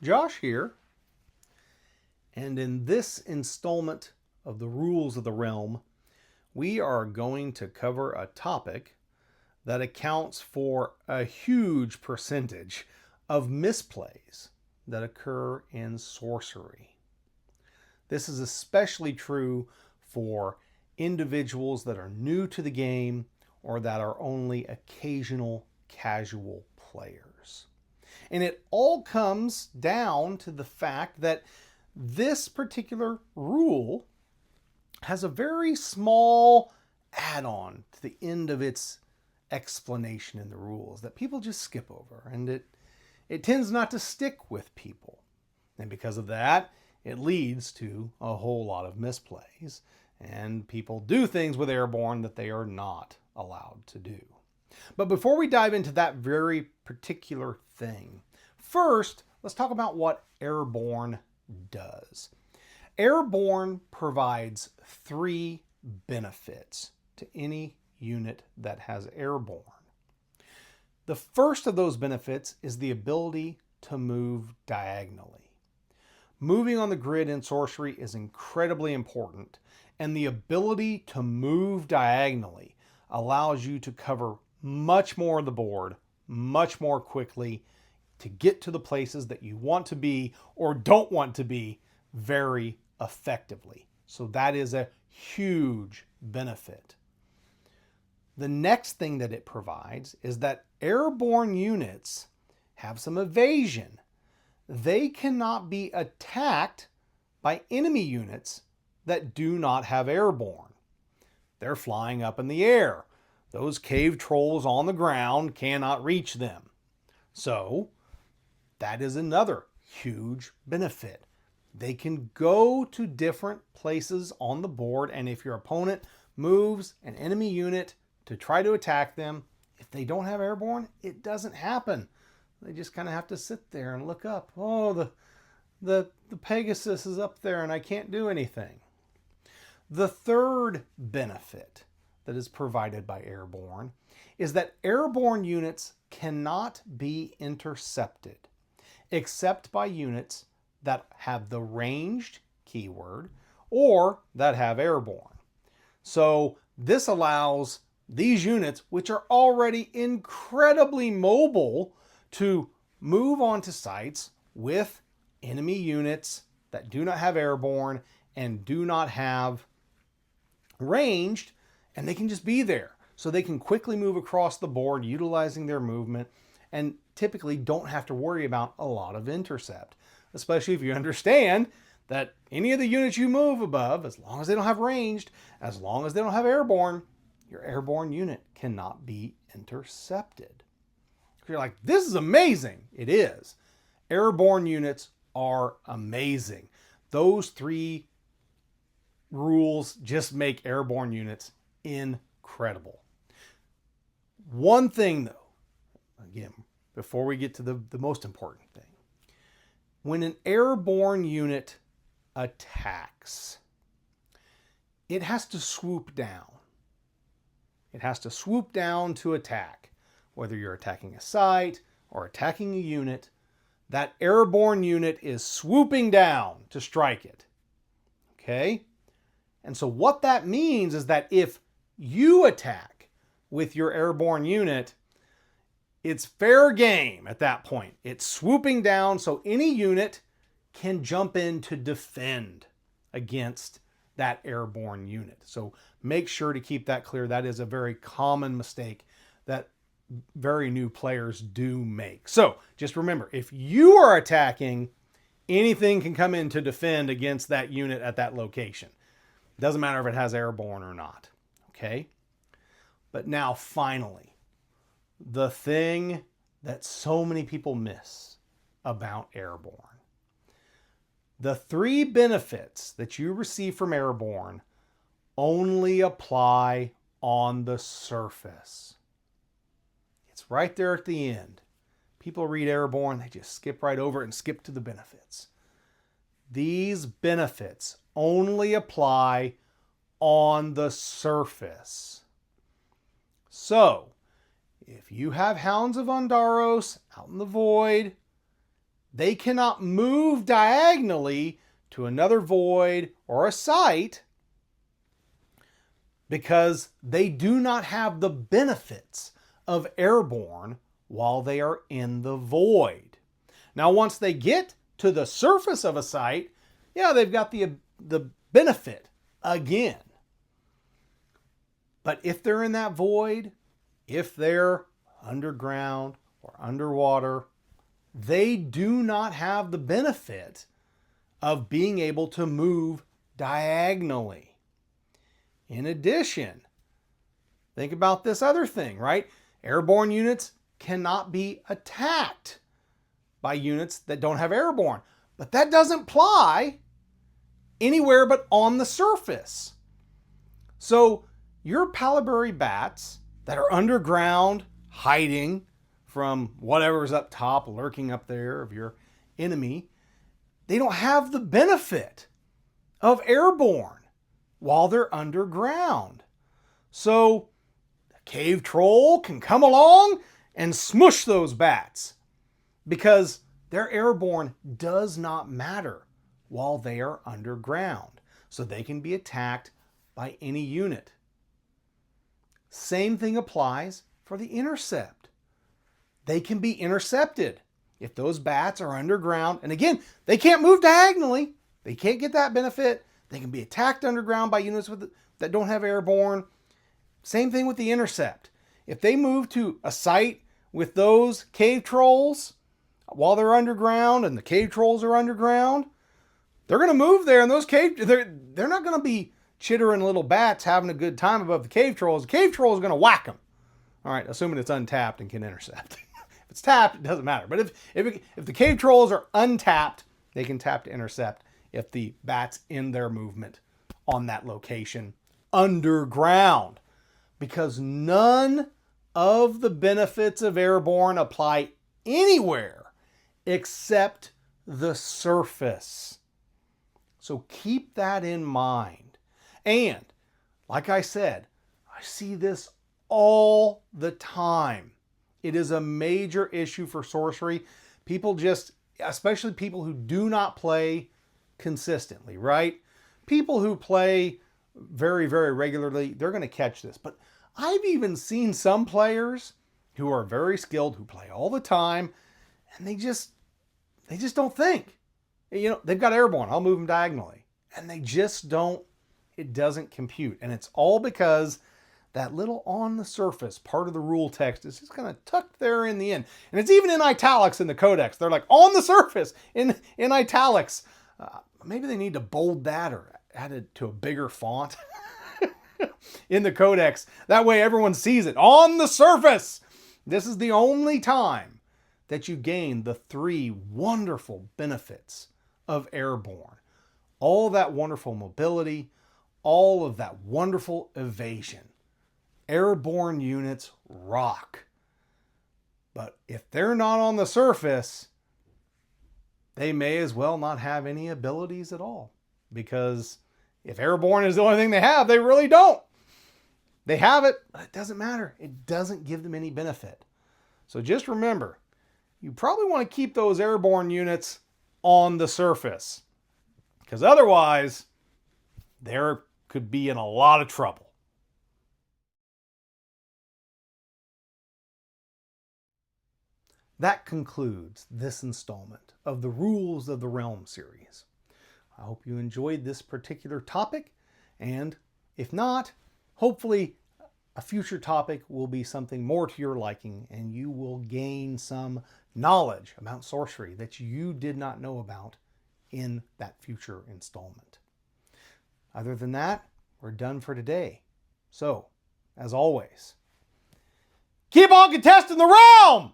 Josh here, and in this installment of the Rules of the Realm, we are going to cover a topic that accounts for a huge percentage of misplays that occur in sorcery. This is especially true for individuals that are new to the game or that are only occasional casual players. And it all comes down to the fact that this particular rule has a very small add-on to the end of its explanation in the rules that people just skip over, and it tends not to stick with people. And because of that, it leads to a whole lot of misplays, and people do things with Airborne that they are not allowed to do. But before we dive into that very particular thing, first, let's talk about what Airborne does. Airborne provides 3 benefits to any unit that has Airborne. The first of those benefits is the ability to move diagonally. Moving on the grid in sorcery is incredibly important, and the ability to move diagonally allows you to cover much more of the board much more quickly to get to the places that you want to be or don't want to be very effectively. So that is a huge benefit. The next thing that it provides is that Airborne units have some evasion. They cannot be attacked by enemy units that do not have Airborne. They're flying up in the air. Those cave trolls on the ground cannot reach them. So that is another huge benefit. They can go to different places on the board, and if your opponent moves an enemy unit to try to attack them, if they don't have Airborne, it doesn't happen. They just kind of have to sit there and look up. Oh, the Pegasus is up there and I can't do anything. The third benefit that is provided by Airborne is that Airborne units cannot be intercepted except by units that have the ranged keyword or that have Airborne. So this allows these units, which are already incredibly mobile, to move onto sites with enemy units that do not have Airborne and do not have ranged, and they can just be there. So they can quickly move across the board utilizing their movement and typically don't have to worry about a lot of intercept, especially if you understand that any of the units you move above, as long as they don't have ranged, as long as they don't have Airborne, your Airborne unit cannot be intercepted. You're like, this is amazing. It is. Airborne units are amazing. Those 3 rules just make Airborne units incredible. One thing though, again, before we get to the most important thing, when an Airborne unit attacks, it has to swoop down. It has to swoop down to attack. Whether you're attacking a site or attacking a unit, that Airborne unit is swooping down to strike it. Okay? And so what that means is that if you attack with your Airborne unit, it's fair game at that point. It's swooping down, so any unit can jump in to defend against that Airborne unit. So make sure to keep that clear. That is a very common mistake that very new players do make. So just remember, if you are attacking, anything can come in to defend against that unit at that location. It doesn't matter if it has Airborne or not. Okay? But now finally, the thing that so many people miss about Airborne. The 3 benefits that you receive from Airborne only apply on the surface. It's right there at the end. People read Airborne, they just skip right over it and skip to the benefits. These benefits only apply on the surface. So, if you have Hounds of Ondaros out in the void, they cannot move diagonally to another void or a site because they do not have the benefits of Airborne while they are in the void. Now, once they get to the surface of a site, yeah, they've got the benefit again. But if they're in that void, if they're underground or underwater, they do not have the benefit of being able to move diagonally. In addition, think about this other thing, right? Airborne units cannot be attacked by units that don't have Airborne. But that doesn't apply anywhere but on the surface. So your Palabury bats that are underground, hiding from whatever's up top, lurking up there of your enemy, they don't have the benefit of Airborne while they're underground. So the cave troll can come along and smush those bats because their Airborne does not matter while they are underground. So they can be attacked by any unit. Same thing applies for the intercept. They can be intercepted if those bats are underground. And again, they can't move diagonally. They can't get that benefit. They can be attacked underground by units that don't have Airborne. Same thing with the intercept. If they move to a site with those cave trolls while they're underground and the cave trolls are underground, they're going to move there, and those they're not going to be chittering little bats having a good time above the cave trolls. The cave troll is going to whack them. All right, assuming it's untapped and can intercept. If it's tapped, it doesn't matter. But if the cave trolls are untapped, they can tap to intercept if the bat's in their movement on that location underground. Because none of the benefits of Airborne apply anywhere except the surface. So keep that in mind. And like I said, I see this all the time. It is a major issue for sorcery. People especially people who do not play consistently, right? People who play very, very regularly, they're going to catch this. But I've even seen some players who are very skilled, who play all the time, and they just don't think. They've got Airborne, I'll move them diagonally. And they just don't, it doesn't compute. And it's all because that little on the surface part of the rule text is just kind of tucked there in the end. And it's even in italics in the Codex. They're like on the surface in italics. Maybe they need to bold that or add it to a bigger font in the Codex. That way everyone sees it on the surface. This is the only time that you gain the 3 wonderful benefits of Airborne. All that wonderful mobility, all of that wonderful evasion. Airborne units rock. But if they're not on the surface, they may as well not have any abilities at all. Because if Airborne is the only thing they have, they really don't. They have it, but it doesn't matter. It doesn't give them any benefit. So just remember, you probably want to keep those Airborne units on the surface. Because otherwise, they could be in a lot of trouble. That concludes this installment of the Rules of the Realm series. I hope you enjoyed this particular topic, and if not, hopefully a future topic will be something more to your liking and you will gain some knowledge about sorcery that you did not know about in that future installment. Other than that, we're done for today. So, as always, keep on contesting the realm!